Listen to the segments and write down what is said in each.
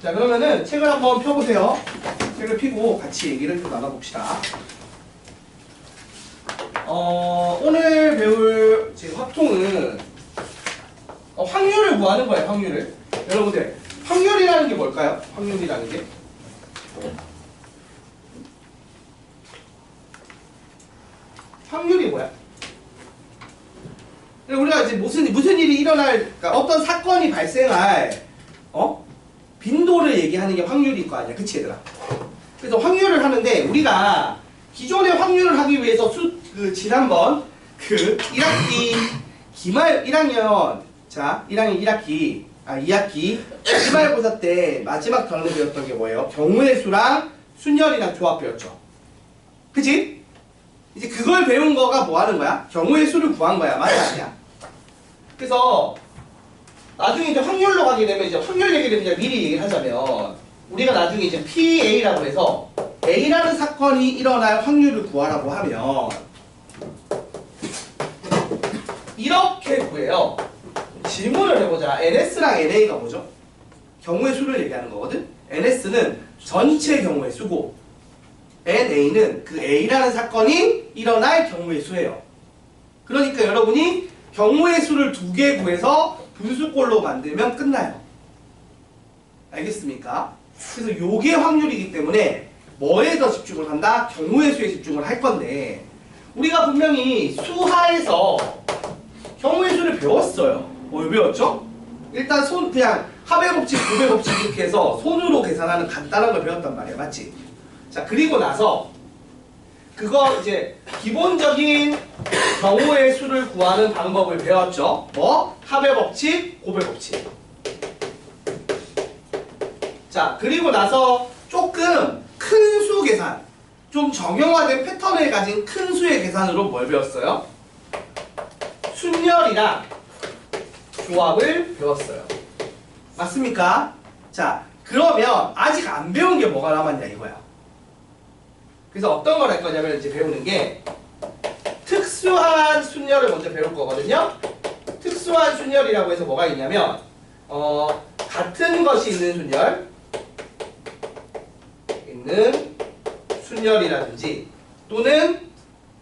자, 그러면은 책을 한번 펴보세요. 책을 펴고 같이 얘기를 좀 나눠봅시다. 오늘 배울 제 확통은 확률을 구하는 거예요. 확률을. 여러분들, 확률이라는 게 뭘까요? 확률이라는 게 확률이 뭐야? 우리가 이제 무슨 일이 일어날, 그러니까 어떤 사건이 발생할 빈도를 얘기하는 게 확률일 거 아니야, 그치 얘들아? 그래서 확률을 하는데 우리가 기존의 확률을 하기 위해서 지난번 1학기 기말 1학년 2학기 기말고사 때 마지막 단어 배웠던 게 뭐예요? 경우의 수랑 순열이랑 조합 배웠죠. 그치? 이제 그걸 배운 거가 뭐 하는 거야? 경우의 수를 구한 거야. 맞아, 아니야? 그래서 나중에 이제 확률로 가게 되면 이제 확률 얘기를 그냥 미리 얘기를 하자면 우리가 나중에 이제 PA라고 해서 A라는 사건이 일어날 확률을 구하라고 하면 이렇게 구해요. 질문을 해보자. NS랑 NA가 뭐죠? 경우의 수를 얘기하는 거거든? NS는 전체 경우의 수고 NA는 그 A라는 사건이 일어날 경우의 수예요. 그러니까 여러분이 경우의 수를 2개 구해서 분수꼴로 만들면 끝나요. 알겠습니까? 그래서 요게 확률이기 때문에 뭐에 더 집중을 한다? 경우의 수에 집중을 할 건데 우리가 분명히 수하에서 경우의 수를 배웠어요. 왜 배웠죠? 일단 그냥 합의 법칙, 곱의 법칙 이렇게 해서 손으로 계산하는 간단한 걸 배웠단 말이야. 맞지? 자, 그리고 나서 그거 이제 기본적인 경우의 수를 구하는 방법을 배웠죠. 뭐? 합의 법칙, 곱의 법칙. 자, 그리고 나서 조금 큰 수 계산, 좀 정형화된 패턴을 가진 큰 수의 계산으로 뭘 배웠어요? 순열이랑 조합을 배웠어요. 맞습니까? 자, 그러면 아직 안 배운 게 뭐가 남았냐 이거야. 그래서 어떤 걸 할 거냐면 이제 배우는 게 특수한 순열을 먼저 배울 거거든요. 특수한 순열이라고 해서 뭐가 있냐면 같은 것이 있는 순열이라든지 또는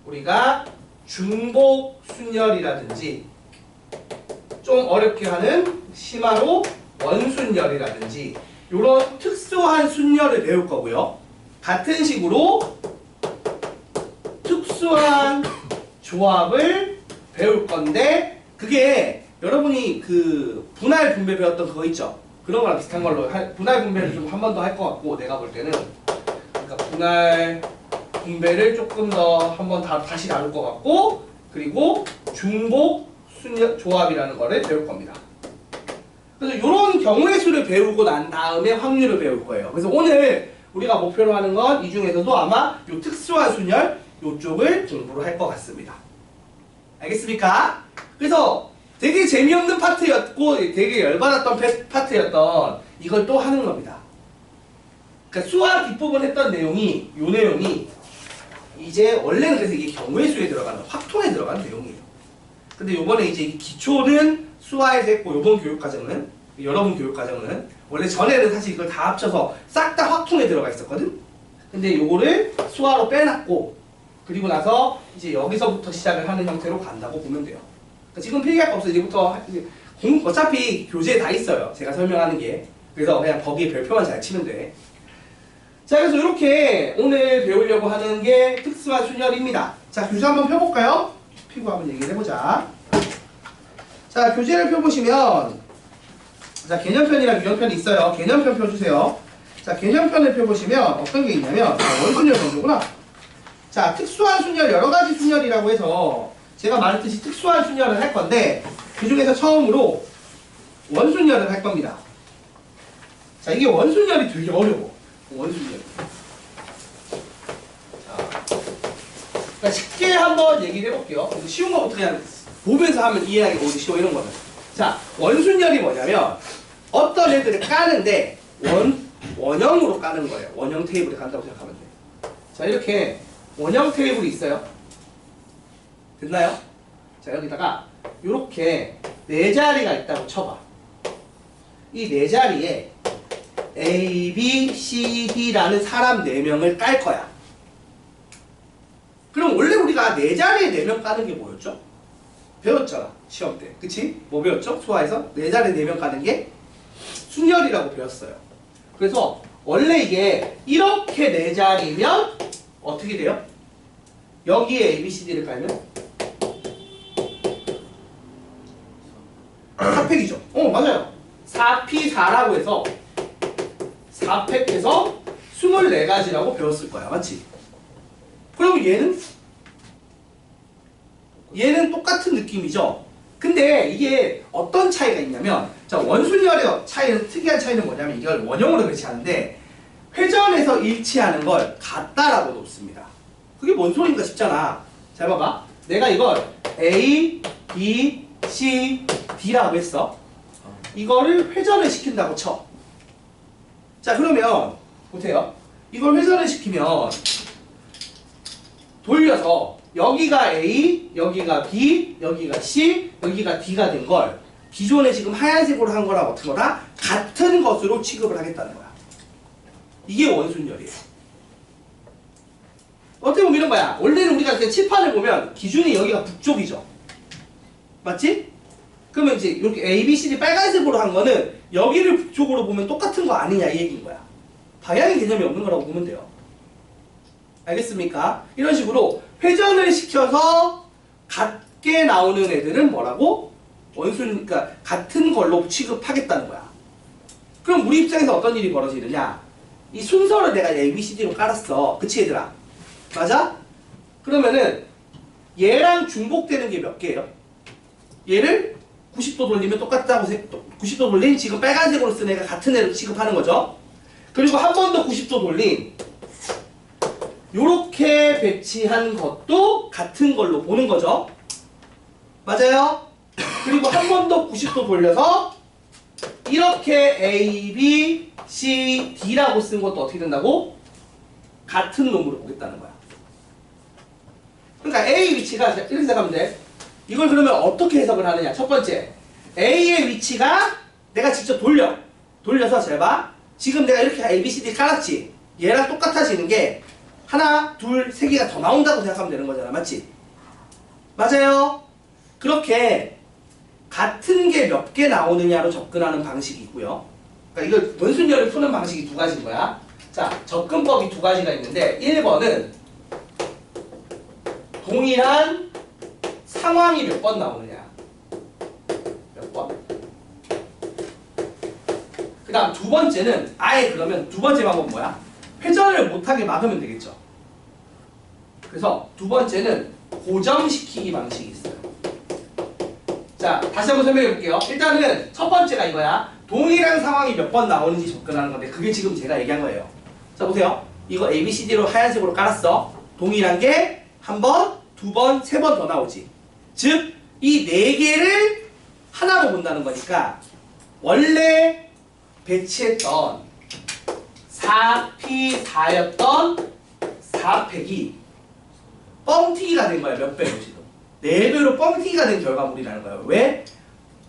우리가 중복 순열이라든지 좀 어렵게 하는 심화로 원순열이라든지 이런 특수한 순열을 배울 거고요. 같은 식으로 특수한 조합을 배울 건데 그게 여러분이 그 분할 분배 배웠던 그거 있죠? 그런 거랑 비슷한 걸로 분할 분배를 좀 한 번 더 할 것 같고 내가 볼 때는 그러니까 분할 분배를 조금 더 한 번 다시 나눌 것 같고 그리고 중복 순열 조합이라는 거를 배울 겁니다. 그래서 이런 경우의 수를 배우고 난 다음에 확률을 배울 거예요. 그래서 오늘 우리가 목표로 하는 건 이 중에서도 아마 이 특수한 순열 이쪽을 공부를 할 것 같습니다. 알겠습니까? 그래서 되게 재미없는 파트였고 되게 열받았던 파트였던 이걸 또 하는 겁니다. 그러니까 수학 기법을 했던 내용이 이 내용이 이제 원래는 그래서 이게 경우의 수에 들어가는 확통에 들어가는 내용이에요. 근데 요번에 이제 기초는 수화에서 했고 요번 교육과정은 여러분 교육과정은 원래 전에는 사실 이걸 다 합쳐서 싹 다 확통에 들어가 있었거든? 근데 요거를 수화로 빼놨고 그리고 나서 이제 여기서부터 시작을 하는 형태로 간다고 보면 돼요. 그러니까 지금 필기할 거 없어. 이제부터 어차피 교재에 다 있어요. 제가 설명하는 게. 그래서 그냥 거기에 별표만 잘 치면 돼. 자, 그래서 이렇게 오늘 배우려고 하는 게 특수한 순열입니다. 자, 교재 한번 펴볼까요? 피고 한번 얘기를 해보자. 자, 교재를 펴보시면 자, 개념편이랑 유형편이 있어요. 개념편 펴주세요. 자, 개념편을 펴보시면 어떤 게 있냐면 원순열 정도구나. 자, 특수한 순열, 여러 가지 순열이라고 해서 제가 말했듯이 특수한 순열을 할 건데 그 중에서 처음으로 원순열을 할 겁니다. 자, 이게 원순열이 되게 어려워. 원순열. 자, 그러니까 쉽게 한번 얘기를 해볼게요. 쉬운 거부터 그냥 보면서 하면 이해하기 쉬워, 이런 거는. 자, 원순열이 뭐냐면 어떤 애들을 까는데 원형으로 까는 거예요. 원형 테이블에 간다고 생각하면 돼. 자, 이렇게 원형 테이블이 있어요. 됐나요? 자, 여기다가 이렇게 네 자리가 있다고 쳐봐. 이 네 자리에 A, B, C, D라는 사람 4명을 깔 거야. 그럼 원래 우리가 네 자리에 4명 까는 게 뭐였죠? 배웠잖아, 시험 때. 그치? 뭐 배웠죠? 수화에서 네 자리에 4명 까는 게 순열이라고 배웠어요. 그래서 원래 이게 이렇게 네 자리면 어떻게 돼요? 여기에 A, B, C, D를 깔면 4팩이죠. 맞아요. 4P4라고 해서 4팩 해서 24가지라고 배웠을 거야. 맞지? 그럼 얘는 똑같은 느낌이죠. 근데 이게 어떤 차이가 있냐면, 자, 원순열의 차이는, 특이한 차이는 뭐냐면 이걸 원형으로 배치하는데 회전에서 일치하는 걸 같다라고 놓습니다. 그게 뭔 소린가 싶잖아. 잘 봐봐. 내가 이걸 A, B, C, D라고 했어. 이거를 회전을 시킨다고 쳐. 자, 그러면 보세요. 이걸 회전을 시키면 돌려서 여기가 A, 여기가 B, 여기가 C, 여기가 D가 된 걸 기존에 지금 하얀색으로 한 거랑 어떤 거다 같은 것으로 취급을 하겠다는 거야. 이게 원순열이에요. 어떻게 보면 이런 거야. 원래는 우리가 칠판을 보면 기준이 여기가 북쪽이죠. 맞지? 그러면 이제 이렇게 A, B, C, D 빨간색으로 한 거는 여기를 북쪽으로 보면 똑같은 거 아니냐 이 얘기인 거야. 방향의 개념이 없는 거라고 보면 돼요. 알겠습니까? 이런 식으로 회전을 시켜서 같게 나오는 애들은 뭐라고? 그러니까 같은 걸로 취급하겠다는 거야. 그럼 우리 입장에서 어떤 일이 벌어지느냐? 이 순서를 내가 A, B, C, D로 깔았어. 그치 얘들아? 맞아? 그러면은 얘랑 중복되는 게 몇 개예요? 얘를 90도 돌리면 똑같다고 90도 돌린 지금 빨간색으로 쓴 애가 같은 애로 취급하는 거죠. 그리고 한 번 더 90도 돌린 요렇게 배치한 것도 같은 걸로 보는 거죠. 맞아요? 그리고 한 번 더 90도 돌려서 이렇게 A, B, C, D라고 쓴 것도 어떻게 된다고? 같은 놈으로 보겠다는 거야. 그러니까 A 위치가 이렇게 생각하면 돼. 이걸 그러면 어떻게 해석을 하느냐? 첫 번째, A의 위치가 내가 직접 돌려서 잘 봐. 지금 내가 이렇게 A, B, C, D 깔았지? 얘랑 똑같아지는 게 하나, 둘, 세 개가 더 나온다고 생각하면 되는 거잖아. 맞지? 맞아요? 그렇게 같은 게 몇 개 나오느냐로 접근하는 방식이 있고요. 그러니까 이걸 원순열을 푸는 방식이 두 가지인 거야. 자, 접근법이 두 가지가 있는데 1번은 동일한 상황이 몇 번 나오느냐. 몇 번? 그 다음 두 번째는 아예 그러면 두 번째 방법은 뭐야? 회전을 못하게 막으면 되겠죠. 그래서 두 번째는 고정시키기 방식이 있어요. 자, 다시 한번 설명해 볼게요. 일단은 첫 번째가 이거야. 동일한 상황이 몇 번 나오는지 접근하는 건데 그게 지금 제가 얘기한 거예요. 자, 보세요. 이거 A, B, C, D로 하얀색으로 깔았어. 동일한 게 한 번, 두 번, 세 번 더 나오지. 즉, 이 네 개를 하나로 본다는 거니까 원래 배치했던 4P4였던 4팩이 뻥튀기가 된 거야. 몇 배로지도. 4배로 뻥튀기가 된 결과물이라는 거예요. 왜?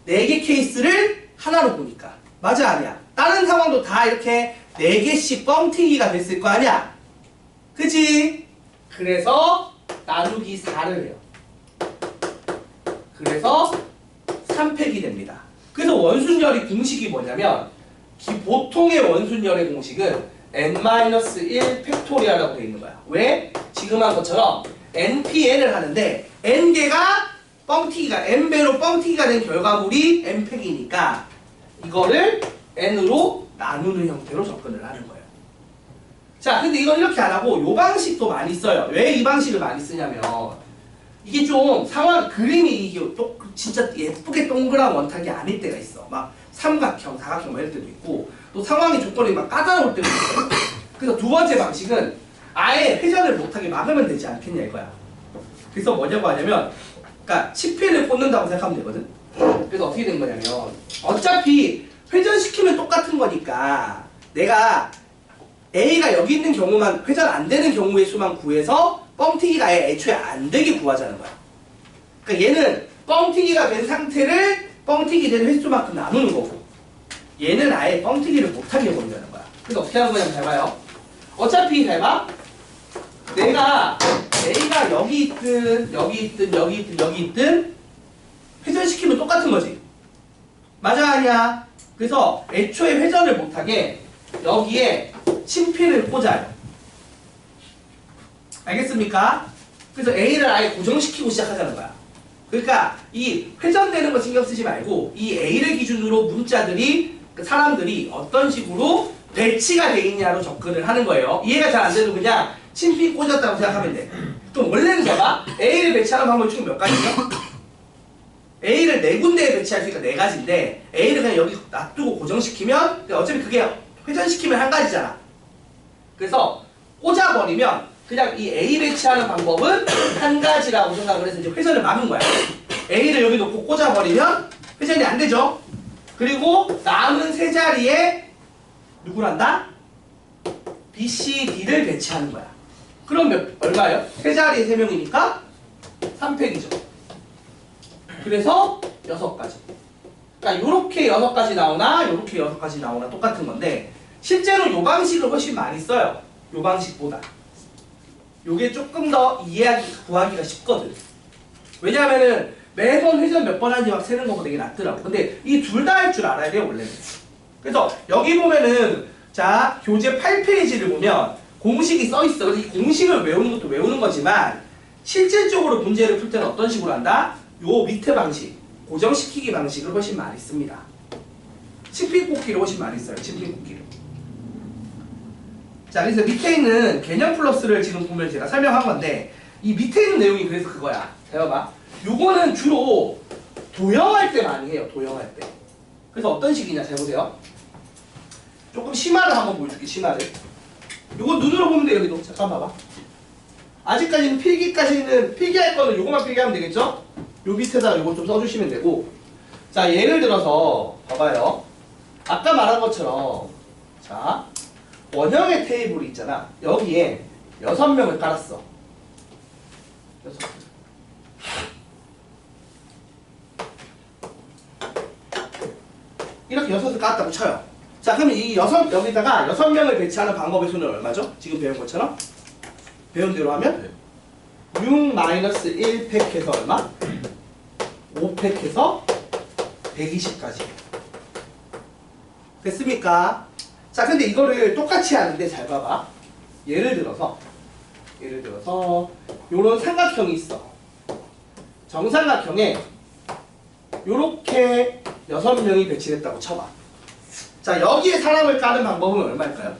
4개 케이스를 하나로 보니까. 맞아 아니야? 다른 상황도 다 이렇게 4개씩 뻥튀기가 됐을 거 아니야? 그치? 그래서 나누기 4를 해요. 그래서 3팩이 됩니다. 그래서 원순열의 공식이 뭐냐면 보통의 원순열의 공식은 n-1 팩토리아라고 되어 있는 거야. 왜? 지금 한 것처럼 npn을 하는데 n개가 뻥튀기가 n배로 뻥튀기가 된 결과물이 n팩이니까 이거를 n으로 나누는 형태로 접근을 하는 거예요. 자, 근데 이건 이렇게 안 하고 요 방식도 많이 써요. 왜 이 방식을 많이 쓰냐면 이게 좀 상황 그림이 이게 또 진짜 예쁘게 동그란 원탁이 아닐 때가 있어. 막 삼각형, 사각형 이럴 때도 있고 또 상황의 조건이 막 까다로울 때도 있어요. 그래서 두 번째 방식은 아예 회전을 못하게 막으면 되지 않겠냐 이거야. 그래서 뭐냐고 하냐면 그러니까 10회를 꽂는다고 생각하면 되거든. 그래서 어떻게 된 거냐면 어차피 회전시키면 똑같은 거니까 내가 A가 여기 있는 경우만 회전 안 되는 경우의 수만 구해서 뻥튀기가 아예 애초에 안 되게 구하자는 거야. 그러니까 얘는 뻥튀기가 된 상태를 뻥튀기 된 횟수만큼 나누는 거고 얘는 아예 뻥튀기를 못하게 해버린다는 거야. 그래서 어떻게 하는 거냐면 잘 봐요. 어차피 잘 봐. 내가 A가 여기 있든 여기 있든 여기 있든 여기 있든 회전시키면 똑같은 거지. 맞아 아니야? 그래서 애초에 회전을 못하게 여기에 친필을 꽂아요. 알겠습니까? 그래서 A를 아예 고정시키고 시작하자는 거야. 그러니까 이 회전되는 거 신경 쓰지 말고 이 A를 기준으로 문자들이 사람들이 어떤 식으로 배치가 돼 있냐로 접근을 하는 거예요. 이해가 잘 안 돼도 그냥 친필 꽂았다고 생각하면 돼. 그럼 원래는 봐봐. A를 배치하는 방법이 총 몇 가지죠? A를 네 군데에 배치할 수 있으니까 네 가지인데 A를 그냥 여기 놔두고 고정시키면 어차피 그게 회전시키면 한 가지잖아. 그래서 꽂아버리면 그냥 이 A 배치하는 방법은 한 가지라고 생각을 해서 이제 회전을 막은 거야. A를 여기 놓고 꽂아버리면 회전이 안 되죠. 그리고 남은 세 자리에 누구란다? B, C, D를 배치하는 거야. 그럼 얼마예요? 세 자리에 세 명이니까 3팩이죠. 그래서 6가지. 그러니까 요렇게 6가지 나오나 요렇게 6가지 나오나 똑같은 건데 실제로 요 방식을 훨씬 많이 써요. 요 방식보다. 요게 조금 더 이해하기, 구하기가 쉽거든. 왜냐하면은 매번 회전 몇 번 하는지 막 세는 거보다 되게 낫더라고. 근데 이 둘 다 할 줄 알아야 돼요, 원래는. 그래서 여기 보면은 자, 교재 8페이지를 보면 공식이 써 있어. 그래서 이 공식을 외우는 것도 외우는 거지만 실질적으로 문제를 풀 때는 어떤 식으로 한다? 요 밑에 방식, 고정시키기 방식을 훨씬 많이 씁니다. 친필 꽂기를 훨씬 많이 써요, 친필 꽂기를. 자, 그래서 밑에 있는 개념 플러스를 지금 보면 제가 설명한 건데 이 밑에 있는 내용이 그래서 그거야. 잘 봐봐. 요거는 주로 도형할 때 많이 해요, 도형할 때. 그래서 어떤 식이냐, 잘 보세요. 조금 심화를 한번 보여줄게, 심화를. 요거 눈으로 보면 돼, 여기도. 잠깐 봐봐. 아직까지는 필기까지는, 필기할 거는 요거만 필기하면 되겠죠? 요 밑에다 요거 좀 써주시면 되고. 자, 예를 들어서, 봐봐요. 아까 말한 것처럼, 자, 원형의 테이블이 있잖아. 여기에 6명을 깔았어. 6명. 이렇게 6을 깔았다고 쳐요. 자, 그러면 이 여기다가 6명을 배치하는 방법의 수는 얼마죠? 지금 배운 것처럼? 배운 대로 하면? 6-1팩 해서 얼마? 5팩 해서 120까지. 됐습니까? 자, 근데 이거를 똑같이 하는데 잘 봐봐. 예를 들어서 요런 삼각형이 있어. 정삼각형에 요렇게 6명이 배치됐다고 쳐봐. 자, 여기에 사람을 까는 방법은 얼마일까요?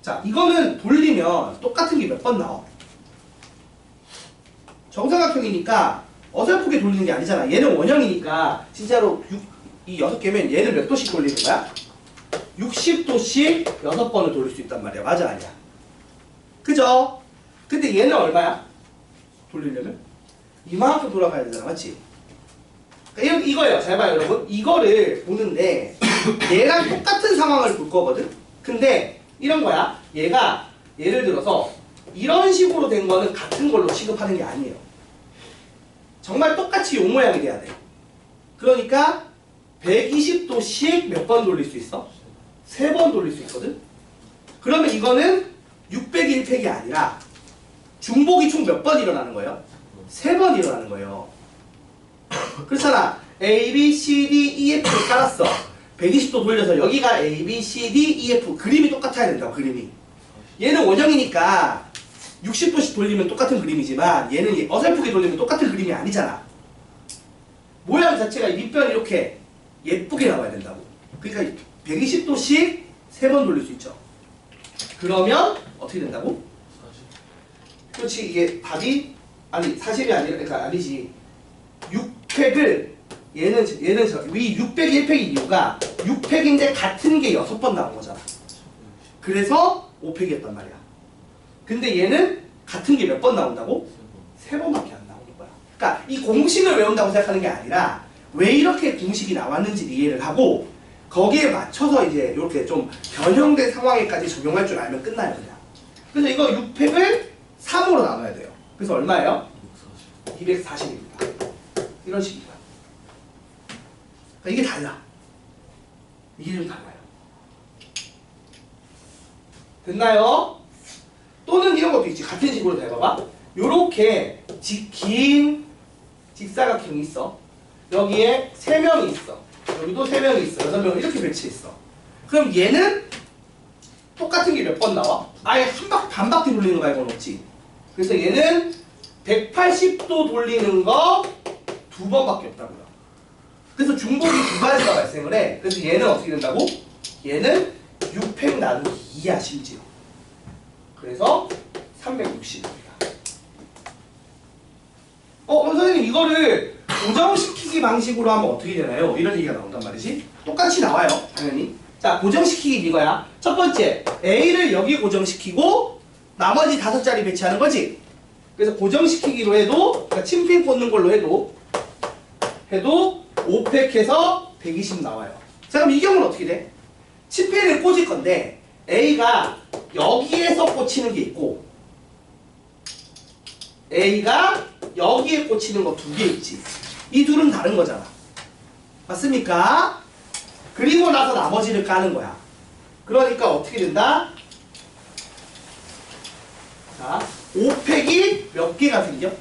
자, 이거는 돌리면 똑같은 게 몇 번 나와? 정삼각형이니까 어설프게 돌리는 게 아니잖아. 얘는 원형이니까 진짜로 이 6개면 얘를 몇 도씩 돌리는 거야? 60도씩 6번을 돌릴 수 있단 말이야. 맞아 아니야? 그죠? 근데 얘는 얼마야? 돌리려면? 이만큼 돌아가야 되잖아. 맞지? 그러니까 이거예요. 잘 봐요 여러분. 이거를 보는데 얘랑 똑같은 상황을 볼 거거든? 근데 이런 거야. 얘가 예를 들어서 이런 식으로 된 거는 같은 걸로 취급하는 게 아니에요. 정말 똑같이 요 모양이 돼야 돼. 그러니까 120도씩 몇 번 돌릴 수 있어? 3번 돌릴 수 있거든? 그러면 이거는 601팩이 아니라 중복이 총 몇 번 일어나는 거예요? 3번 일어나는 거예요. 그렇잖아. A, B, C, D, E, F를 깔았어. 120도 돌려서 여기가 A, B, C, D, E, F 그림이 똑같아야 된다고. 그림이. 얘는 원형이니까 60도씩 돌리면 똑같은 그림이지만 얘는 어설프게 돌리면 똑같은 그림이 아니잖아. 모양 자체가 이 밑변이 이렇게 예쁘게 나와야 된다고. 그러니까 120도씩 3번 돌릴 수 있죠. 그러면 어떻게 된다고? 그렇지. 이게 답이 아니 40이 아니라 그러니까 아니지. 6팩을 얘는 위 6팩이 1팩인 이유가 6팩인데 같은 게 6번 나온 거잖아. 그래서 5팩이었단 말이야. 근데 얘는 같은 게 몇 번 나온다고? 3번밖에 안 나오는 거야. 그러니까 이 공식을 외운다고 생각하는 게 아니라 왜 이렇게 공식이 나왔는지 이해를 하고 거기에 맞춰서 이제 이렇게 좀 변형된 상황에까지 적용할 줄 알면 끝나요 그냥. 그래서 이거 6팩을 3으로 나눠야 돼요. 그래서 얼마예요? 240입니다. 이런 식입니다. 이게 달라. 이게 좀 달라요. 됐나요? 또는 이런 것도 있지. 같은 식으로 다 해봐봐. 요렇게 긴 직사각형이 있어. 여기에 3명이 있어. 여기도 3명이 있어. 6명을 이렇게 배치했어. 그럼 얘는 똑같은 게 몇 번 나와? 아예 반 바퀴 돌리는 거 말고는 없지. 그래서 얘는 180도 돌리는 거 2번밖에 없다고요. 그래서 중복이 2가지가 발생을 해. 그래서 얘는 어떻게 된다고? 얘는 6팩 나누기 2야 심지어. 그래서 360입니다. 선생님 이거를 고정시키기 방식으로 하면 어떻게 되나요? 이런 얘기가 나온단 말이지. 똑같이 나와요 당연히. 자, 고정시키기 이거야. 첫 번째, A를 여기 고정시키고 나머지 5자리 배치하는 거지. 그래서 고정시키기로 해도, 그러니까 침핀 꽂는 걸로 해도 5팩 해서 120 나와요. 자, 그럼 이 경우는 어떻게 돼? 침핀을 꽂을 건데 A가 여기에서 꽂히는 게 있고 A가 여기에 꽂히는 거 2개 있지. 이 둘은 다른 거잖아. 맞습니까? 그리고 나서 나머지를 까는 거야. 그러니까 어떻게 된다? 자, 5팩이 몇 개가 생겨?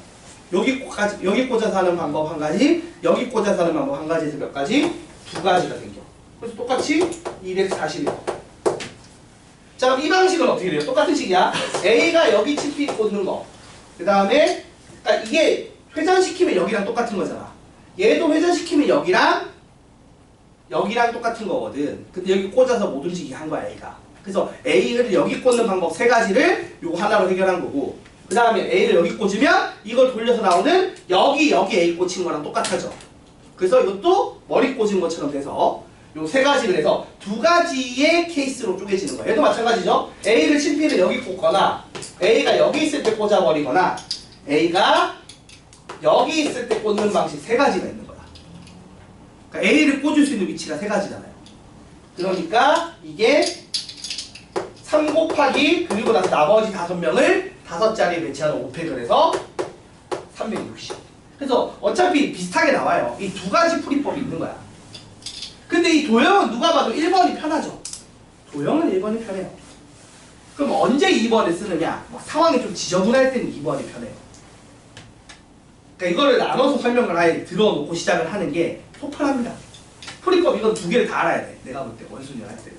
여기 꽂아서 하는 방법 한 가지, 여기 꽂아서 하는 방법 한 가지에서 몇 가지? 2가지가 생겨. 그래서 똑같이 240이야. 자, 그럼 이 방식은 어떻게 돼요? 똑같은 식이야. A가 여기 침필 꽂는 거. 그 다음에, 그러니까 이게 회전시키면 여기랑 똑같은 거잖아. 얘도 회전시키면 여기랑 똑같은 거거든. 근데 여기 꽂아서 못 움직이게 한 거야, A가. 그래서 A를 여기 꽂는 방법 3가지를 요거 하나로 해결한 거고, 그 다음에 A를 여기 꽂으면 이걸 돌려서 나오는 여기 A 꽂힌 거랑 똑같아져. 그래서 이것도 머리 꽂은 것처럼 돼서 요 3가지를 해서 2가지의 케이스로 쪼개지는 거예요. 얘도 마찬가지죠. A를 침필을 여기 꽂거나 A가 여기 있을 때 꽂아버리거나 A가 여기 있을 때 꽂는 방식 3가지가 있는 거야. 그러니까 A를 꽂을 수 있는 위치가 3가지잖아요. 그러니까 이게 3 곱하기 그리고 나서 나머지 5명을 5자리에 배치하는 5팩을 해서 360. 그래서 어차피 비슷하게 나와요. 이 2가지 풀이법이 있는 거야. 근데 이 도형은 누가 봐도 1번이 편하죠. 도형은 1번이 편해요. 그럼 언제 2번을 쓰느냐? 막 상황이 좀 지저분할 때는 2번이 편해요. 그러니까 이거를 나눠서 설명을 아예 들어놓고 시작을 하는 게 속편합니다. 풀이법 이건 2개를 다 알아야 돼. 내가 볼 때 원순위를 할 때는.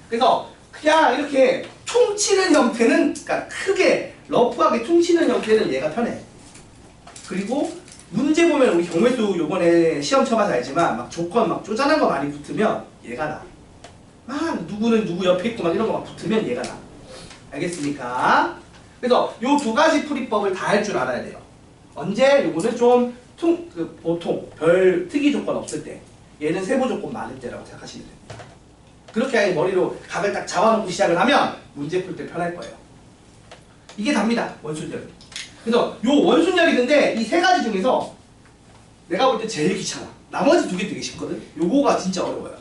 그래서 그냥 이렇게 퉁치는 형태는, 그러니까 크게 러프하게 퉁치는 형태는 얘가 편해. 그리고 문제 보면 우리 경매수 요번에 시험 쳐봐서 알지만 막 조건 막 쪼잔한 거 많이 붙으면 얘가 나. 막 누구는 누구 옆에 있고 막 이런 거 막 붙으면 얘가 나. 알겠습니까? 그래서 요 2가지 풀이법을 다 할 줄 알아야 돼요. 언제? 요거는 좀 보통 별 특이 조건 없을 때, 얘는 세부 조건 많을 때라고 생각하시면 됩니다. 그렇게 아예 머리로 각을 딱 잡아놓고 시작을 하면 문제 풀 때 편할 거예요. 이게 답니다. 원순열. 그래서 요 원순열이 근데 이 3가지 중에서 내가 볼 때 제일 귀찮아. 나머지 2개 되게 쉽거든. 요거가 진짜 어려워요.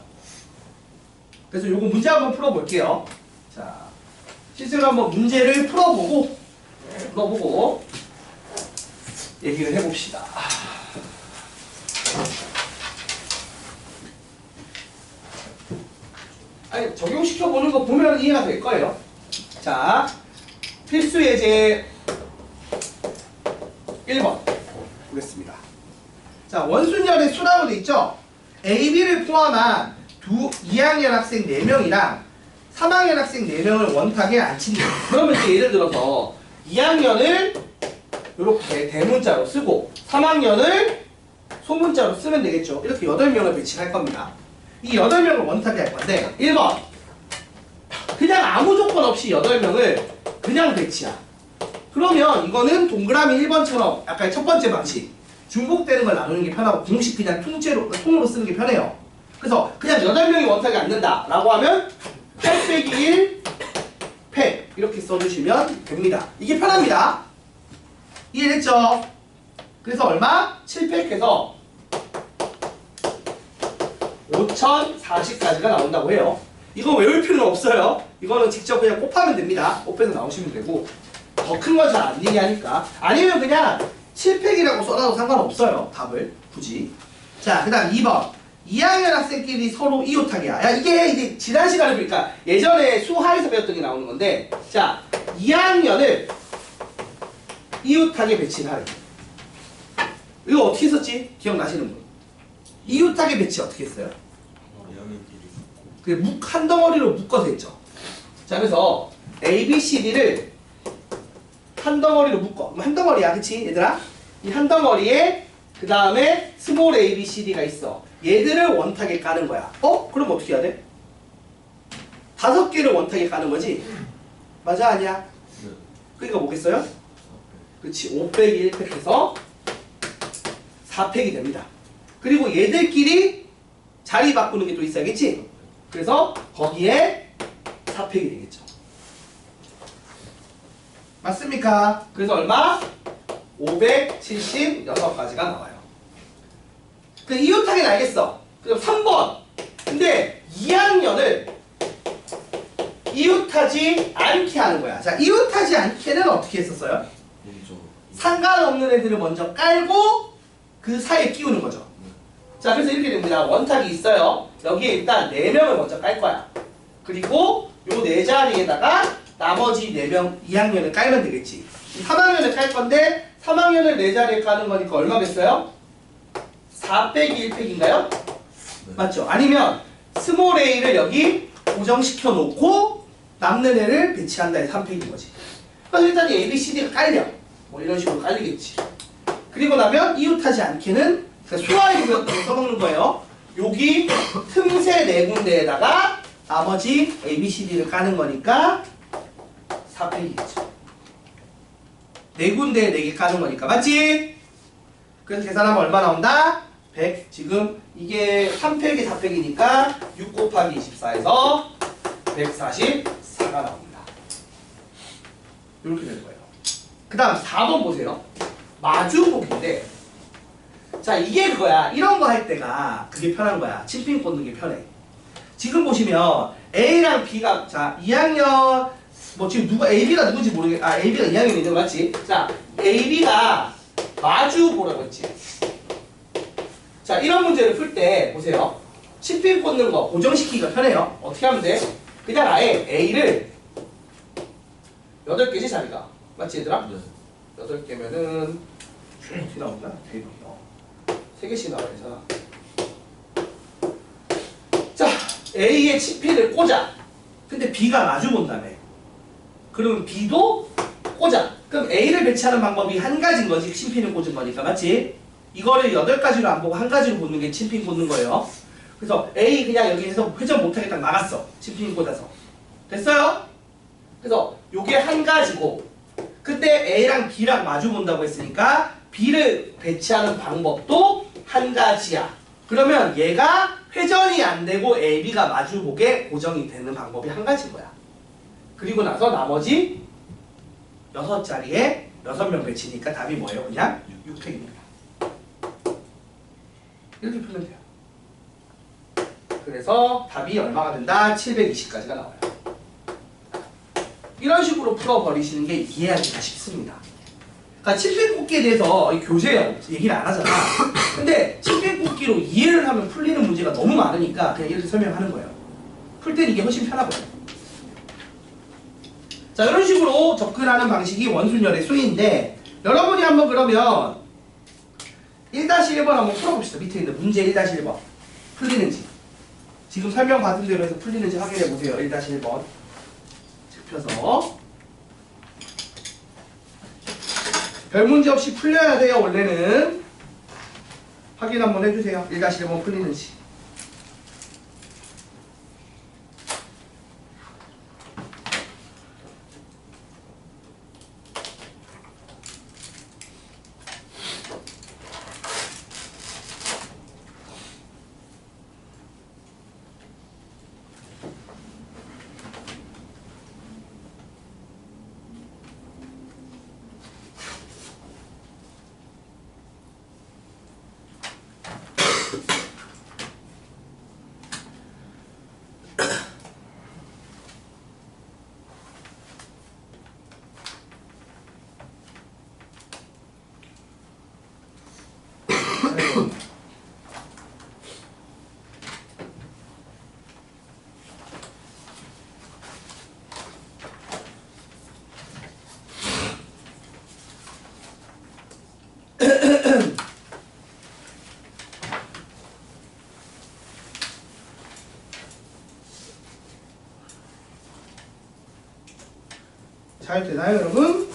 그래서 요거 문제 한번 풀어볼게요. 자, 실제로 한번 문제를 풀어보고 얘기를 해봅시다. 아니, 적용시켜보는 거 보면 이해가 될 거예요. 자, 필수 예제 1번 보겠습니다. 자, 원순열의 수라고 돼 있죠? A, B를 포함한 2학년 학생 4명이랑 3학년 학생 4명을 원탁에 앉힌다. 그러면 이제 예를 들어서 2학년을 이렇게 대문자로 쓰고 3학년을 소문자로 쓰면 되겠죠. 이렇게 8명을 배치할 겁니다. 이 8명을 원탁에 할 건데 1번 그냥 아무 조건 없이 8명을 그냥 배치야. 그러면 이거는 동그라미 1번처럼 아까 첫 번째 방식 중복되는 걸 나누는 게 편하고 공식 그냥 통으로 쓰는 게 편해요. 그래서 그냥 8명이 원탁에 앉는다 라고 하면 8 빼기 1 팩 이렇게 써주시면 됩니다. 이게 편합니다. 이해됐죠? 그래서 얼마? 7팩 해서 5040까지가 나온다고 해요. 이거 외울 필요는 없어요. 이거는 직접 그냥 곱하면 됩니다. 곱해서 나오시면 되고 더 큰 건 잘 안 얘기하니까. 아니면 그냥 7팩이라고 써놔도 상관없어요. 답을 굳이. 자, 그 다음 2번 2학년 학생끼리 서로 이웃하기야. 야, 이게 이제 지난 시간에 보니까 예전에 수하에서 배웠던 게 나오는 건데, 자, 2학년을 이웃하게 배치를 하래. 이거 어떻게 썼지? 기억나시는 분? 이웃하게 배치 어떻게 했어요? 한 덩어리로 묶어서 했죠. 자, 그래서 A, B, C, D를 한 덩어리로 묶어. 한 덩어리야, 그치? 얘들아? 이 한 덩어리에 그 다음에 스몰 A, B, C, D가 있어. 얘들을 원탁에 까는 거야. 그럼 어떻게 해야 돼? 5개를 원탁에 까는 거지? 맞아, 아니야? 그러니까 뭐겠어요? 그렇지, 5 빼기 1 팩해서 4팩이 됩니다. 그리고 얘들끼리 자리 바꾸는 게 또 있어야겠지? 그래서 거기에 4팩이 되겠죠. 맞습니까? 그래서 얼마? 576가지가 나와요. 그 이웃하기는 알겠어. 그럼 3번. 근데 2학년을 이웃하지 않게 하는 거야. 자, 이웃하지 않게는 어떻게 했었어요? 상관없는 애들을 먼저 깔고 그 사이에 끼우는 거죠. 자, 그래서 이렇게 됩니다. 원탁이 있어요. 여기에 일단 4명을 먼저 깔 거야. 그리고 요 4자리에다가 나머지 4명 2학년을 깔면 되겠지. 3학년을 깔 건데 3학년을 4자리에 까는 거니까 얼마겠어요? 4 빼기 1팩인가요? 네. 맞죠? 아니면 스몰 a를 여기 고정시켜 놓고 남는 애를 배치한다 해서 3팩인 거지. 그래서 일단 A, B, C, D가 깔려. 뭐 이런 식으로 깔리겠지. 그리고 나면 이웃하지 않게는 수화에서 배웠던 거 써먹는 거예요. 여기 틈새 4군데에다가 나머지 A, B, C, D를 까는 거니까 4팩이겠죠. 4군데에 4개 까는 거니까. 맞지? 그래서 계산하면 얼마 나온다? 100. 지금 이게 3팩이 4팩이니까 6 곱하기 24에서 144가 나옵니다. 이렇게 되는 거예요. 그 다음 4번 보세요. 마주보기인데, 자, 이게 그거야. 이런 거 할 때가 그게 편한 거야. 침핑 꽂는 게 편해. 지금 보시면 A랑 B가, 자, 2학년 뭐 지금 누가 AB가 누군지 모르겠. AB가 2학년이 있는 거 맞지? 자, AB가 마주 보라고 했지. 자, 이런 문제를 풀 때 보세요. 침핑 꽂는 거 고정시키기가 편해요. 어떻게 하면 돼? 그냥 아예 A를 8개지 자리가. 맞지 얘들아? 네. 8개면은 어떻게 나온다? 대박이요. 3개씩 나와야 되잖아. 자, A에 침핑을 꽂아. 근데 B가 마주 본다며. 그러면 B도 꽂아. 그럼 A를 배치하는 방법이 한 가지인 거지. 침핀을 꽂은 거니까. 맞지? 이거를 8가지로 안 보고 한 가지로 꽂는 게 침핀 꽂는 거예요. 그래서 A 그냥 여기에서 회전 못하게 딱 나갔어. 침핀 꽂아서. 됐어요? 그래서 요게 한 가지고, 근데 A랑 B랑 마주 본다고 했으니까 B를 배치하는 방법도 한 가지야. 그러면 얘가 회전이 안 되고 A, B가 마주 보게 고정이 되는 방법이 한 가지인 거야. 그리고 나서 나머지 6자리에 6명 배치니까 답이 뭐예요? 그냥 6팩입니다. 이렇게 풀면 돼요. 그래서 답이 얼마가 된다? 720까지가 나와요. 이런 식으로 풀어버리시는 게 이해하기가 쉽습니다. 그러니까 침팬 꽂기에 대해서 교재에 얘기를 안 하잖아. 근데 침팬 꽂기로 이해를 하면 풀리는 문제가 너무 많으니까 그냥 이렇게 설명하는 거예요. 풀 때는 이게 훨씬 편하거든요. 자, 이런 식으로 접근하는 방식이 원순열의 수인데, 여러분이 한번 그러면 1-1번 한번 풀어봅시다. 밑에 있는 문제 1-1번 풀리는지, 지금 설명받은 대로 해서 풀리는지 확인해 보세요. 1-1번 책 펴서 별 문제 없이 풀려야 돼요. 원래는 확인 한번 해주세요. 1-1번 풀리는지. 잘 되나요, 여러분?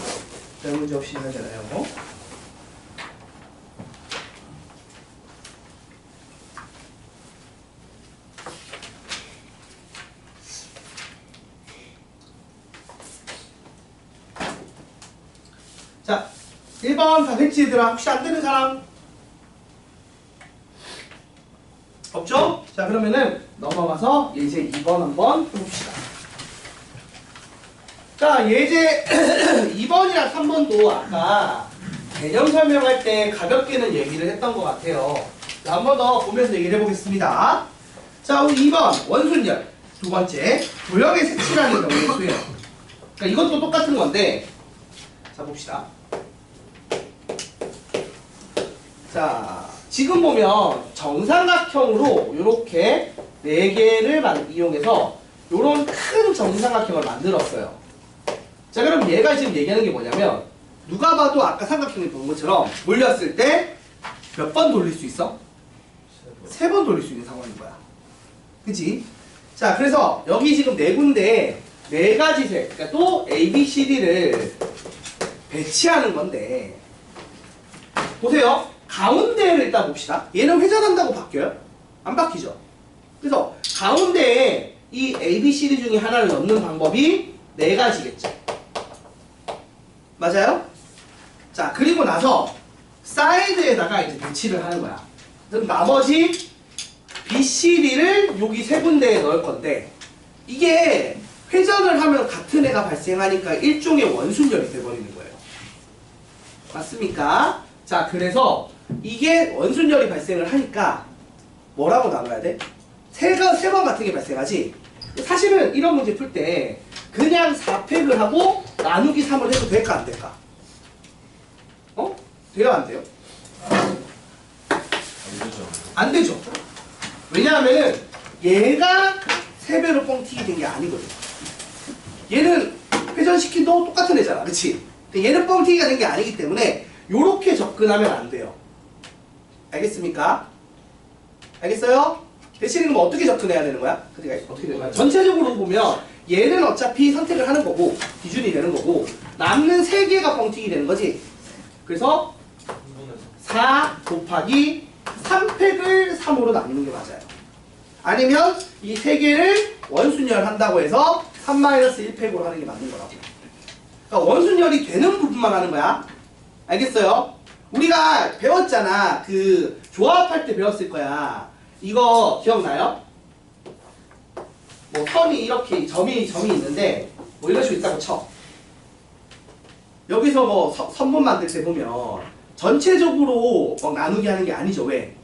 별 문제 없이 잘 되나요? 자, 1번 다 됐지, 얘들아? 혹시 안 되는 사람? 없죠? 자, 그러면은 넘어가서 예제 2번 한번 해봅시다. 자, 예제 2번이랑 3번도 아까 개념 설명할 때 가볍게는 얘기를 했던 것 같아요. 자, 한 번 더 보면서 얘기를 해보겠습니다. 자, 우리 2번 원순열. 두 번째, 도형의 색칠하는 경우의 수예요. 그러니까 이것도 똑같은 건데, 자, 봅시다. 자, 지금 보면 정삼각형으로 이렇게 4개를 이용해서 이런 큰 정삼각형을 만들었어요. 자, 그럼 얘가 지금 얘기하는 게 뭐냐면 누가 봐도 아까 삼각형이 본 것처럼 몰렸을 때 몇 번 돌릴 수 있어? 3번 돌릴 수 있는 상황인 거야. 그치? 자, 그래서 여기 지금 4군데 4가지 색, 그러니까 또 A, B, C, D를 배치하는 건데 보세요. 가운데를 일단 봅시다. 얘는 회전한다고 바뀌어요? 안 바뀌죠? 그래서 가운데에 이 A, B, C, D 중에 하나를 넣는 방법이 4가지겠죠. 맞아요? 자, 그리고 나서 사이드에다가 이제 배치를 하는 거야. 그럼 나머지 B, C, D를 여기 3군데에 넣을 건데 이게 회전을 하면 같은 애가 발생하니까 일종의 원순열이 돼버리는 거예요. 맞습니까? 자, 그래서 이게 원순열이 발생을 하니까 뭐라고 나눠야 돼? 3번 같은 게 발생하지. 사실은 이런 문제 풀 때 그냥 4팩을 하고 나누기 3을 해도 될까 안 될까? 어? 돼요 안 돼요? 안 되죠. 왜냐하면은 얘가 3배로 뻥튀기 된 게 아니거든. 얘는 회전시킨도 똑같은 애잖아. 그치? 근데 얘는 뻥튀기가 된 게 아니기 때문에 요렇게 접근하면 안 돼요. 알겠습니까? 알겠어요? 대신에 그럼 어떻게 접근해야 되는 거야? 그러니까 어떻게 되는 거야? 전체적으로 보면 얘는 어차피 선택을 하는 거고 기준이 되는 거고 남는 3개가 뻥튀기 되는 거지. 그래서 4 곱하기 3팩을 3으로 나누는 게 맞아요. 아니면 이 3개를 원순열 한다고 해서 3-1팩으로 하는 게 맞는 거라고. 그러니까 원순열이 되는 부분만 하는 거야. 알겠어요? 우리가 배웠잖아. 그 조합할 때 배웠을 거야. 이거 기억나요? 뭐 선이 이렇게 점이 있는데 뭐 이런 식으로 있다고 쳐. 여기서 뭐 선분 만들 때 보면 전체적으로 막 나누기 하는 게 아니죠. 왜?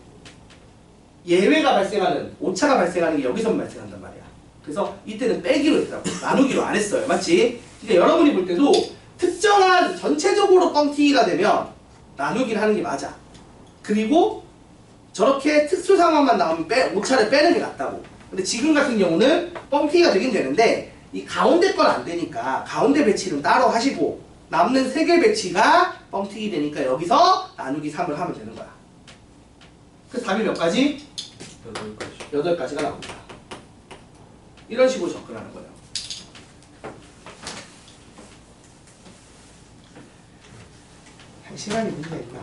예외가 발생하는, 오차가 발생하는 게 여기서만 발생한단 말이야. 그래서 이때는 빼기로 했다고. 나누기로 안 했어요. 맞지? 근데 여러분이 볼 때도 특정한 전체적으로 뻥튀기가 되면 나누기를 하는 게 맞아. 그리고 저렇게 특수 상황만 나오면 오차를 빼는 게 낫다고. 근데 지금 같은 경우는 뻥튀기가 되긴 되는데 이 가운데 건 안 되니까 가운데 배치는 따로 하시고 남는 3개 배치가 뻥튀기 되니까 여기서 나누기 3을 하면 되는 거야. 그래서 답이 몇 가지? 8가지가 나옵니다. 이런 식으로 접근하는 거예요. 한 시간이 문제가 있나?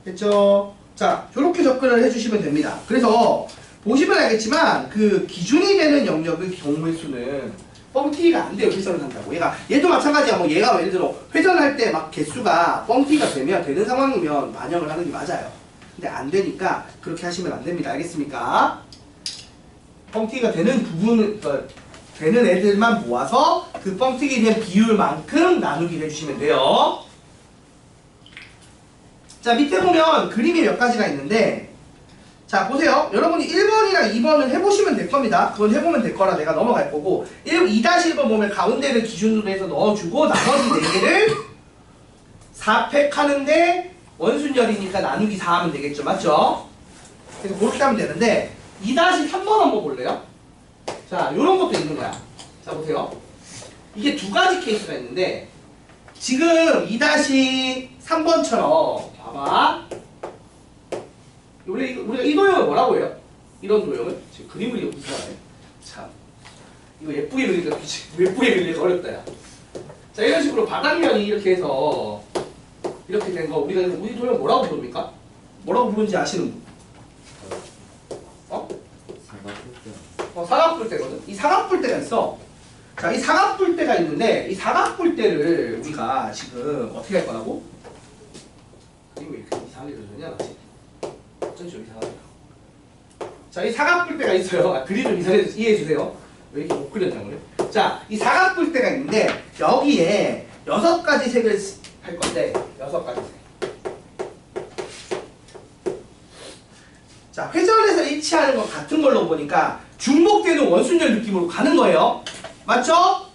됐죠? 자, 이렇게 접근을 해주시면 됩니다. 그래서 보시면 알겠지만 그 기준이 되는 영역의 경우의 수는 뻥튀기가 안 돼요. 회전을 한다고. 얘도 마찬가지야. 뭐 얘가 예를 들어 회전할 때 막 개수가 뻥튀기가 되는 상황이면 반영을 하는 게 맞아요. 근데 안 되니까 그렇게 하시면 안 됩니다. 알겠습니까? 뻥튀기가 되는 부분을 되는 애들만 모아서 그 뻥튀기 된 비율만큼 나누기를 해주시면 돼요. 자, 밑에 보면 그림이 몇 가지가 있는데 자, 보세요. 여러분이 1번이랑 2번을 해보시면 될 겁니다. 그건 해보면 될 거라 내가 넘어갈 거고 2-1번 보면 가운데를 기준으로 해서 넣어주고 나머지 4개를 4팩 하는데 원순열이니까 나누기 4 하면 되겠죠. 맞죠? 그래서 그렇게 하면 되는데 2-3번 한번 볼래요? 자, 요런 것도 있는 거야. 자, 보세요. 이게 2가지 케이스가 있는데 지금 2-3번처럼 봐봐. 우리가 이 도형을 뭐라고 해요? 이런 도형을 지금 그림 그리기 불편하네. 참 이거 예쁘게 그리기가 어렵다 야. 자 이런 식으로 바닥면이 이렇게 해서 이렇게 된 거 우리 도형 뭐라고 부릅니까? 뭐라고 부르는지 아시는 분? 사각뿔대거든. 이 사각뿔대가 있어. 자, 이 사각뿔대가 있는데 이 사각뿔대를 우리가 지금 어떻게 할 거라고? 이거 왜 이렇게 이상하게 그려졌냐, 나 지금. 어쩐지 좀 이상하다. 자, 이 사각뿔대가 있어요. 그림 좀 이상해 이해해 주세요. 왜 이렇게 못 그렸냐 그래? 자, 이 사각뿔대가 있는데 여기에 6가지 색을 할 건데 6가지 색. 자, 회전에서 일치하는 건 같은 걸로 보니까 중복되는 원순열 느낌으로 가는 거예요. 맞죠?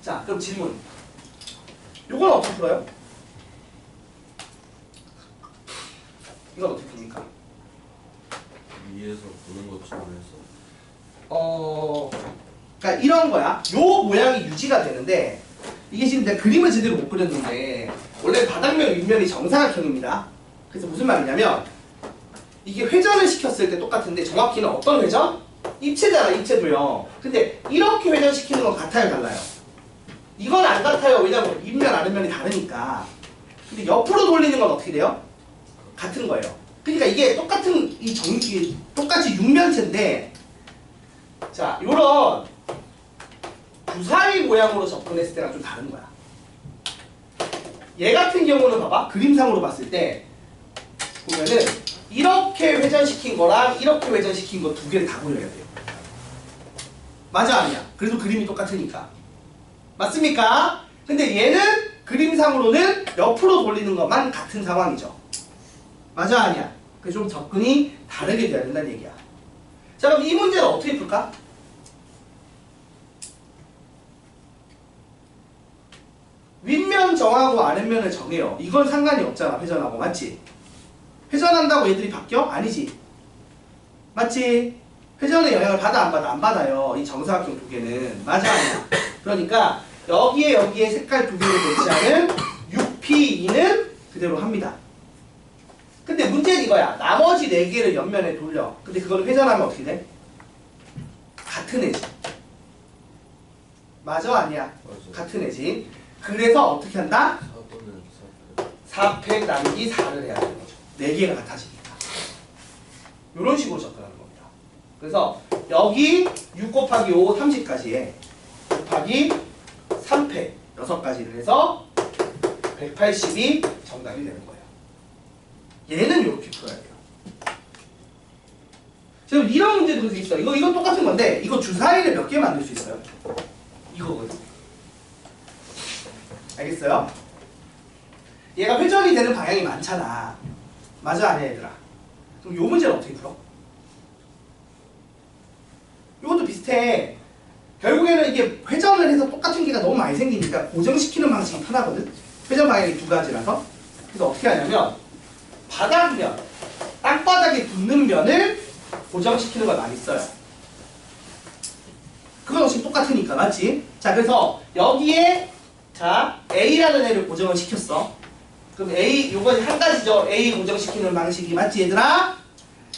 자, 그럼 질문. 이건 어떻게 풀어요? 이건 어떻게 풉니까? 위에서 보는 것처럼 해서. 그러니까 이런 거야. 요 모양이 유지가 되는데 이게 지금 내가 그림을 제대로 못 그렸는데 원래 바닥면 윗면이 정사각형입니다. 그래서 무슨 말이냐면 이게 회전을 시켰을 때 똑같은데 정확히는 어떤 회전? 입체잖아, 입체도요. 근데 이렇게 회전시키는 건 같아요, 달라요? 이건 안 같아요. 왜냐면 윗면, 아랫면이 다르니까. 근데 옆으로 돌리는 건 어떻게 돼요? 같은 거예요. 그러니까 이게 똑같은 똑같이 육면체인데 자, 요런 주사위 모양으로 접근했을 때랑 좀 다른 거야. 얘 같은 경우는 봐봐. 그림상으로 봤을 때 보면은 이렇게 회전시킨 거랑 이렇게 회전시킨 거 두 개를 다 보여야 돼요. 맞아 아니야? 그래도 그림이 똑같으니까. 맞습니까? 근데 얘는 그림상으로는 옆으로 돌리는 것만 같은 상황이죠. 맞아 아니야? 그래서 좀 접근이 다르게 돼야 된다는 얘기야. 자, 그럼 이 문제는 어떻게 풀까? 윗면 정하고 아랫면을 정해요. 이건 상관이 없잖아, 회전하고. 맞지? 회전한다고 얘들이 바뀌어? 아니지. 맞지? 회전의 영향을 받아 안 받아? 안 받아요. 이 정사각형 두 개는. 맞아 아니야? 그러니까 여기에 색깔 두 개를 배치하는 UP2는 그대로 합니다. 근데 문제는 이거야. 나머지 4개를 옆면에 돌려. 근데 그거는 회전하면 어떻게 돼? 같은 애지. 맞아 아니야? 맞아. 같은 애지. 그래서 어떻게 한다? 4팩 나누기 4를 해야 되는 거죠. 4개가 같아지니까. 이런 식으로 접근하는 겁니다. 그래서 여기 6 곱하기 5, 30까지 해. 곱하기 3팩 6가지를 해서 180이 정답이 되는 거예요. 얘는 이렇게 풀어야 돼요. 지금 이런 문제도 있어. 이거 똑같은 건데 이거 주사위를 몇 개 만들 수 있어요? 이거거든. 알겠어요? 얘가 회전이 되는 방향이 많잖아. 맞아 아니야 얘들아? 그럼 이 문제는 어떻게 풀어? 이것도 비슷해. 결국에는 이게 회전을 해서 똑같은 게가 너무 많이 생기니까 고정시키는 방식이 편하거든. 회전 방향이 2가지라서. 그래서 어떻게 하냐면 바닥면, 땅바닥에 붙는 면을 고정시키는 걸 많이 써요. 그건 어차피 똑같으니까, 맞지? 자, 그래서 여기에 자 A라는 애를 고정을 시켰어. 그럼 A, 요건 한 가지죠. A 고정시키는 방식이. 맞지 얘들아?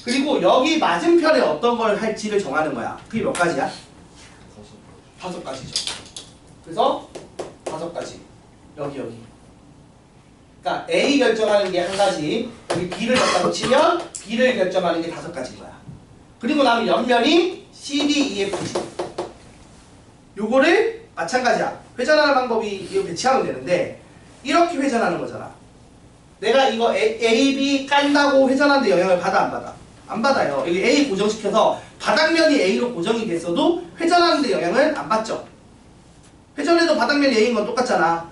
그리고 여기 맞은편에 어떤 걸 할지를 정하는 거야. 그게 몇 가지야? 5가지죠. 그래서 5가지. 여기. 그러니까 A 결정하는 게 한 가지. 여기 B를 갖다 놓치면 B를 결정하는 게 5가지인 거야. 그리고 나면 옆면이 C, D, E, F, G. 요거를 마찬가지야. 회전하는 방법이 이거 배치하면 되는데 이렇게 회전하는 거잖아. 내가 이거 A, B 깐다고 회전하는데 영향을 받아 안 받아? 안 받아요. 여기 A 고정시켜서 바닥면이 A로 고정이 됐어도 회전하는데 영향을 안 받죠. 회전해도 바닥면이 A인 건 똑같잖아.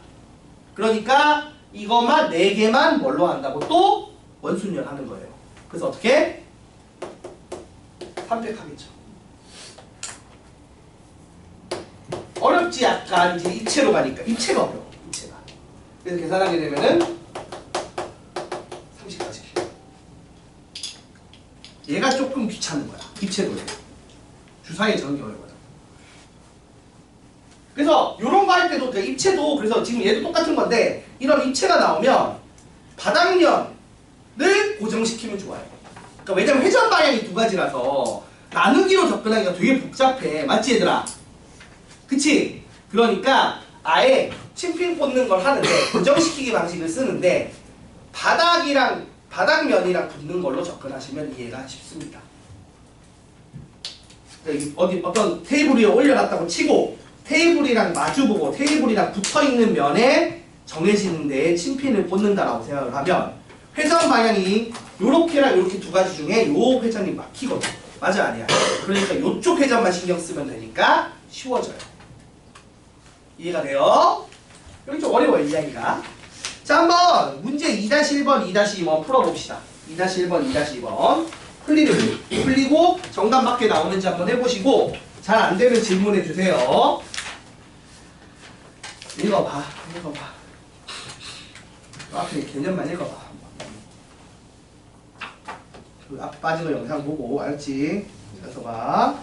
그러니까 이것만 4개만 뭘로 한다고? 또 원순열 하는 거예요. 그래서 어떻게? 3팩하겠죠. 어렵지 약간 이제 입체로 가니까. 입체가 어려워. 입체가. 그래서 계산하게 되면은 30까지. 얘가 조금 귀찮은 거야. 입체도에. 주사위 저는 게 어려워요. 그래서 이런 거 할 때도 그 입체도 그래서 지금 얘도 똑같은 건데 이런 입체가 나오면 바닥면을 고정시키면 좋아요. 그러니까 왜냐면 회전 방향이 두 가지라서 나누기로 접근하기가 되게 복잡해. 맞지 얘들아? 그치? 그러니까 아예 침핑 꽂는 걸 하는데 고정시키기 방식을 쓰는데 바닥면이랑 붙는 걸로 접근하시면 이해가 쉽습니다. 어떤 테이블 위에 올려놨다고 치고 테이블이랑 마주보고 테이블이랑 붙어있는 면에 정해지는 데에 침핀을 꽂는다라고 생각을 하면 회전 방향이 요렇게랑 요렇게 두 가지 중에 요 회전이 막히거든. 맞아 아니야? 그러니까 요쪽 회전만 신경 쓰면 되니까 쉬워져요. 이해가 돼요? 여기 좀 어려워요 이야기가. 자 한번 문제 2-1번 2-2번 풀어봅시다. 2-1번 2-2번 풀리고 정답 맞게 나오는지 한번 해보시고 잘 안되면 질문해주세요. 읽어봐. 앞에 개념만 읽어봐. 그 앞 빠진 거 영상 보고 알았지? 그래서 봐.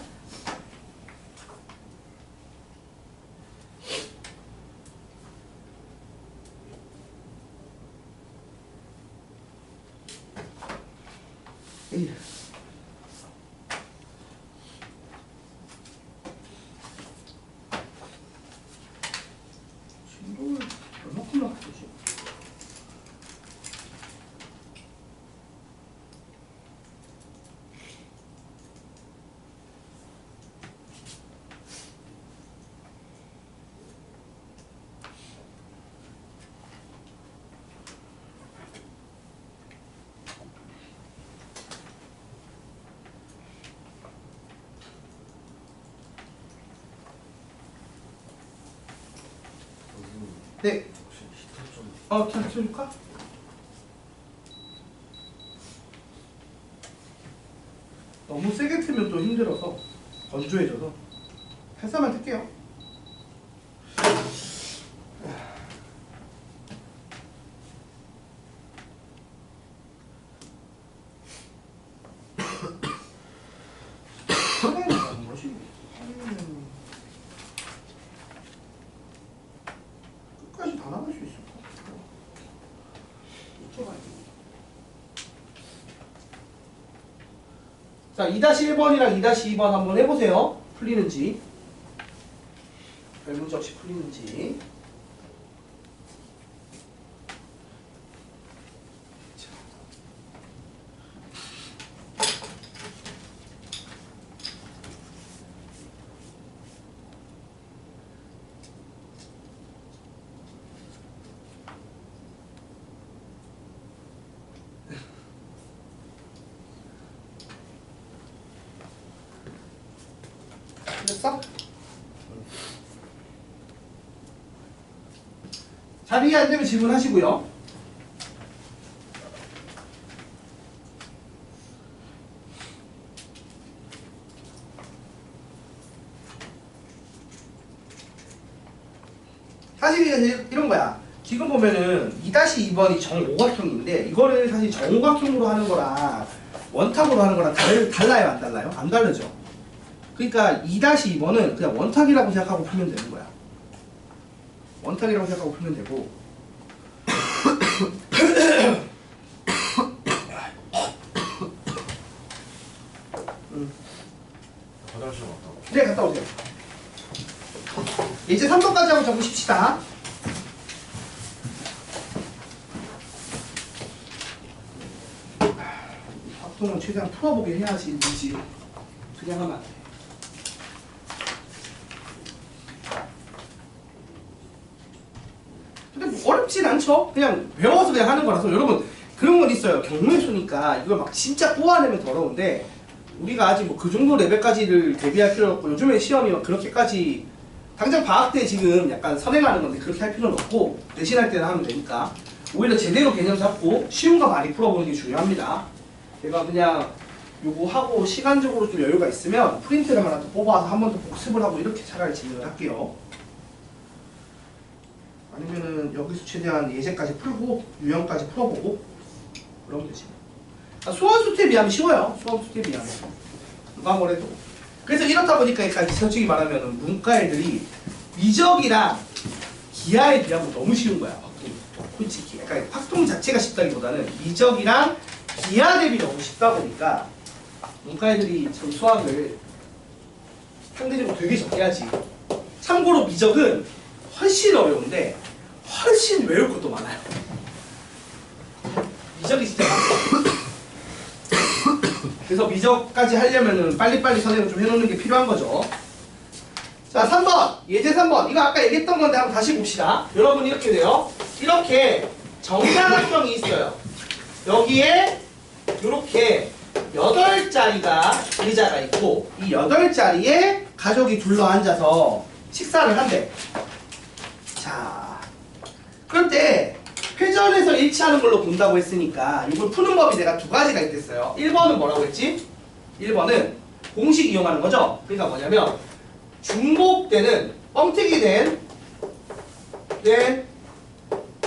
에이. 진도를 얼마큼 나왔지? 네. 혹시 히터 좀 그냥 켜줄까? 너무 세게 틀면 또 힘들어서 건조해져서 살짝만 틀게요. 끝까지 다 나갈 수 있을까? 자, 2-1번이랑 2-2번 한번 해보세요. 풀리는지. 별 문제 없이 풀리는지. 됐어? 잘 이해 안 되면 질문하시고요. 사실 이런 거야. 지금 보면은 2-2번이 정오각형인데 이거를 사실 정오각형으로 하는 거랑 원탁으로 하는 거랑 달라요, 안 달라요? 안 다르죠. 그러니까 2-2번은 그냥 원탁이라고 생각하고 풀면 되는 거야. 원탁이라고 생각하고 풀면 되고. 화장실 갔다 와. 네, 갔다 오세요. 이제 3번까지 하고 적으십시다. 합동은 최대한 풀어보게 해야지 일이지. 그냥 하면 안 돼. 근데 뭐 어렵진 않죠? 그냥 배워서 그냥 하는 거라서. 여러분 그런 건 있어요. 경우의 수니까 이걸 막 진짜 뽑아내면 더러운데 우리가 아직 뭐 그 정도 레벨까지를 대비할 필요는 없고 요즘에 시험이 막 그렇게까지 당장 방학 때 지금 약간 선행하는 건데 그렇게 할 필요는 없고 내신할 때는 하면 되니까 오히려 제대로 개념 잡고 쉬운 거 많이 풀어보는 게 중요합니다. 제가 그냥 요거 하고 시간적으로 좀 여유가 있으면 프린트를 하나 더 뽑아서 한 번 더 복습을 하고 이렇게 차라리 진행을 할게요. 아니면은 여기서 최대한 예제까지 풀고 유형까지 풀어보고 그러면 되지. 수원수트에 비하면 쉬워요. 수원수트에 비하면 누가 뭐래도. 그래서 이렇다 보니까 솔직히 말하면 문과 애들이 미적이랑 기하에 비하면 너무 쉬운 거야. 확통. 솔직히. 약간 확통 자체가 쉽다기보다는 미적이랑 기하 대비 너무 쉽다 보니까 문과 애들이 전 수학을 상대적으로 되게 적게 하지. 참고로 미적은 훨씬 어려운데 훨씬 외울 것도 많아요. 미적이 진짜 많아요. 그래서 미적까지 하려면은 빨리빨리 선행을 좀 해놓는 게 필요한 거죠. 자, 3번. 예제 3번. 이거 아까 얘기했던 건데 한번 다시 봅시다. 여러분 이렇게 돼요. 이렇게 정사각형이 있어요. 여기에 이렇게 8자리가 의자가 있고 이 8자리에 가족이 둘러앉아서 식사를 한대. 자, 그런데 회전에서 일치하는 걸로 본다고 했으니까 이걸 푸는 법이 내가 두 가지가 있댔어요. 1번은 뭐라고 했지? 1번은 공식 이용하는 거죠. 그러니까 뭐냐면 중복되는 뻥튀기 된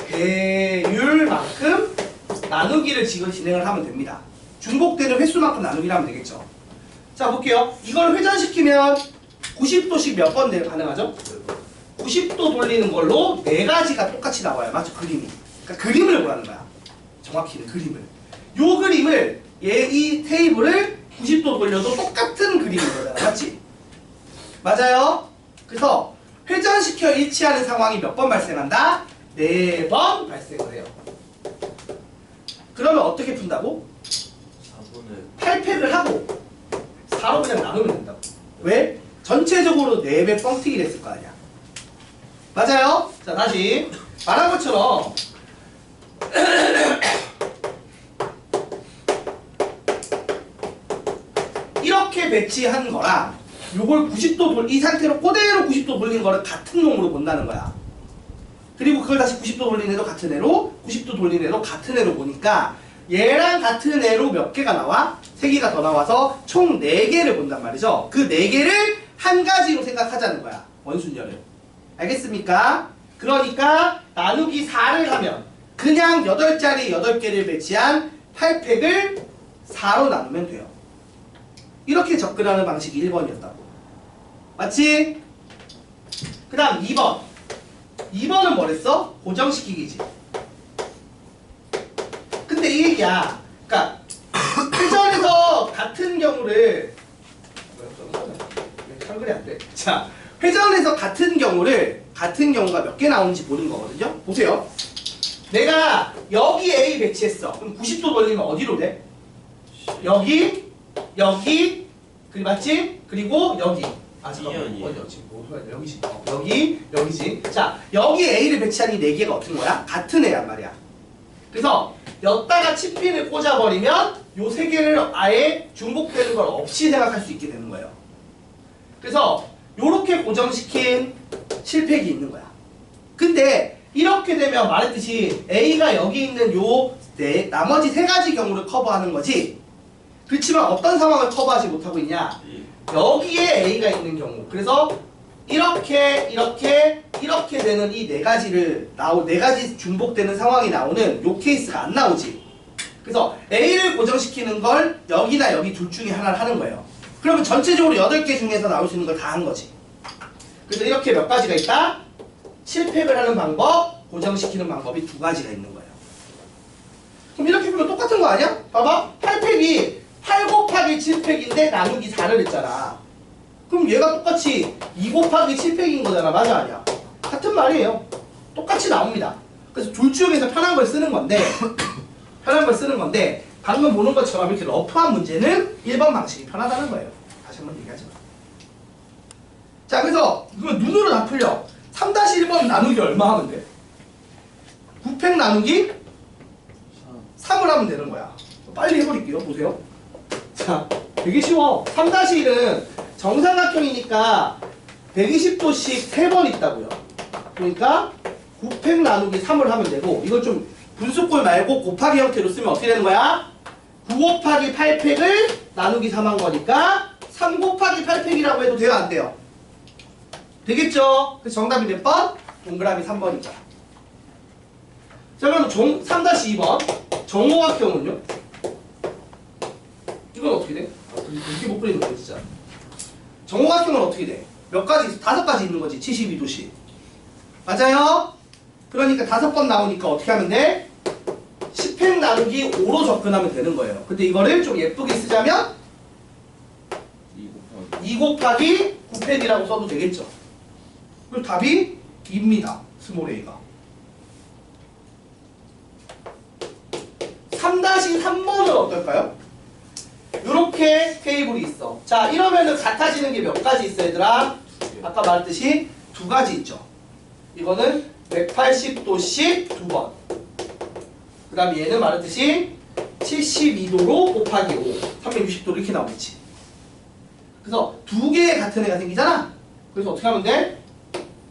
배율만큼 나누기를 지금 진행을 하면 됩니다. 중복되는 횟수만큼 나누기를 하면 되겠죠. 자, 볼게요. 이걸 회전시키면 90도씩 몇 번 가능하죠? 90도 돌리는 걸로 4가지가 똑같이 나와요. 맞죠? 그림이. 그러니까 그림을 보라는 거야. 정확히는 그림을. 요 그림을 이 테이블을 90도 돌려도 똑같은 그림인 거잖아. 맞지? 맞아요. 그래서 회전시켜 일치하는 상황이 몇 번 발생한다? 4번 발생을 해요. 그러면 어떻게 푼다고? 4분의 8팩을 하고 4로 그냥 나누면 된다고. 왜? 전체적으로 4배 뻥튀기를 했을 거 아니야. 맞아요? 자, 다시 말한 것처럼 이렇게 배치한 거랑 요걸 90도 이 상태로 그대로 90도 돌린 거를 같은 놈으로 본다는 거야. 그리고 그걸 다시 90도 돌린 애도 같은 애로 90도 돌린 애도 같은 애로 보니까 얘랑 같은 애로 몇 개가 나와? 3개가 더 나와서 총 4개를 본단 말이죠. 그 4개를 한 가지로 생각하자는 거야. 원순열을. 알겠습니까? 그러니까 나누기 4를 하면 그냥 8자리 8개를 배치한 8팩을 4로 나누면 돼요. 이렇게 접근하는 방식이 1번이었다고. 맞지? 그 다음 2번. 2번은 뭐랬어? 고정시키기지. 근데 이 얘기야. 그러니까 회전에서 같은 경우를 한글이 안 돼. 자, 회전에서 같은 경우가 몇 개 나오는지 보는 거거든요. 보세요. 내가 여기 A 배치했어. 그럼 90도 돌리면 어디로 돼? 여기, 그리고 맞지? 그리고 여기. 아, 잠깐만. 어디였지? 여기지. 여기지. 자, 여기 A를 배치한 이 4개가 어떤 거야? 같은 애란 말이야. 그래서 여기다가 칩핀을 꽂아버리면 요 3개를 아예 중복되는 걸 없이 생각할 수 있게 되는 거예요. 그래서 요렇게 고정시킨 칠팩이 있는 거야. 근데 이렇게 되면 말했듯이 A가 여기 있는 요 나머지 3가지 경우를 커버하는 거지. 그렇지만 어떤 상황을 커버하지 못하고 있냐? 여기에 A가 있는 경우. 그래서 이렇게 되는 이 4가지 중복되는 상황이 나오는 요 케이스가 안 나오지. 그래서 A를 고정시키는 걸 여기나 여기 둘 중에 하나를 하는 거예요. 그러면 전체적으로 8개 중에서 나올 수 있는 걸 다 한 거지. 그래서 이렇게 몇 가지가 있다? 7팩을 하는 방법, 고정시키는 방법이 2가지가 있는 거예요. 그럼 이렇게 보면 똑같은 거 아니야? 봐봐. 8팩이 8 곱하기 7팩인데 나누기 4를 했잖아. 그럼 얘가 똑같이 2 곱하기 7팩인 거잖아. 맞아 아니야? 같은 말이에요. 똑같이 나옵니다. 그래서 둘 중에서 편한 걸 쓰는 건데 방금 보는 것처럼 이렇게 러프한 문제는 1번 방식이 편하다는 거예요. 다시 한번 얘기하지 마. 자, 그래서 이거 눈으로 다 풀려. 3-1번 나누기 얼마 하면 돼? 9팩 나누기 3을 하면 되는 거야. 빨리 해버릴게요. 보세요. 자, 되게 쉬워. 3-1은 정사각형이니까 120도씩 3번 있다고요. 그러니까 9팩 나누기 3을 하면 되고, 이걸 좀 분수꼴 말고 곱하기 형태로 쓰면 어떻게 되는 거야? 9 곱하기 8팩을 나누기 3한 거니까 3 곱하기 8팩이라고 해도 돼요? 안 돼요? 되겠죠? 그래서 정답이 몇 번? 동그라미 3번이죠. 자, 그럼 3-2번 정오각형은요? 이건 어떻게 돼? 이렇게 못 그리는 거야 진짜. 정오각형은 어떻게 돼? 몇 가지 있어? 5가지 있는 거지. 72도씩. 맞아요? 그러니까 5번 나오니까 어떻게 하면 돼? 10팩 나누기 5로 접근하면 되는 거예요. 근데 이거를 좀 예쁘게 쓰자면 2 곱하기 9팩이라고 써도 되겠죠. 그리고 답이 2입니다. 스몰 a가. 3-3번은 어떨까요? 이렇게 테이블이 있어. 자, 이러면은 같아지는 게 몇 가지 있어, 얘들아? 아까 말했듯이 2가지 있죠. 이거는 180도씩 2번. 그 다음에 얘는 말했듯이 72도로 곱하기 5. 360도 이렇게 나오겠지. 그래서 2개의 같은 애가 생기잖아? 그래서 어떻게 하면 돼?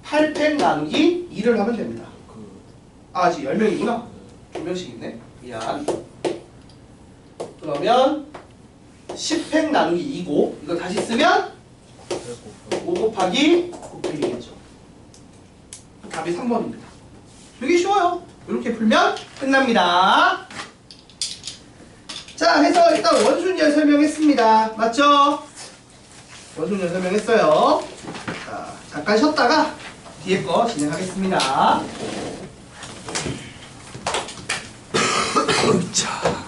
8팩 나누기 2를 하면 됩니다. 아, 지금 10명이구나. 2명씩 있네. 미안. 그러면 10팩 나누기 2고 이거 다시 쓰면 5 곱하기 9팩이겠죠. 답이 3번입니다. 되게 쉬워요. 이렇게 풀면 끝납니다. 자, 해서 일단 원순열 설명했습니다. 맞죠? 원순열 설명했어요. 자, 잠깐 쉬었다가 뒤에 거 진행하겠습니다. 자.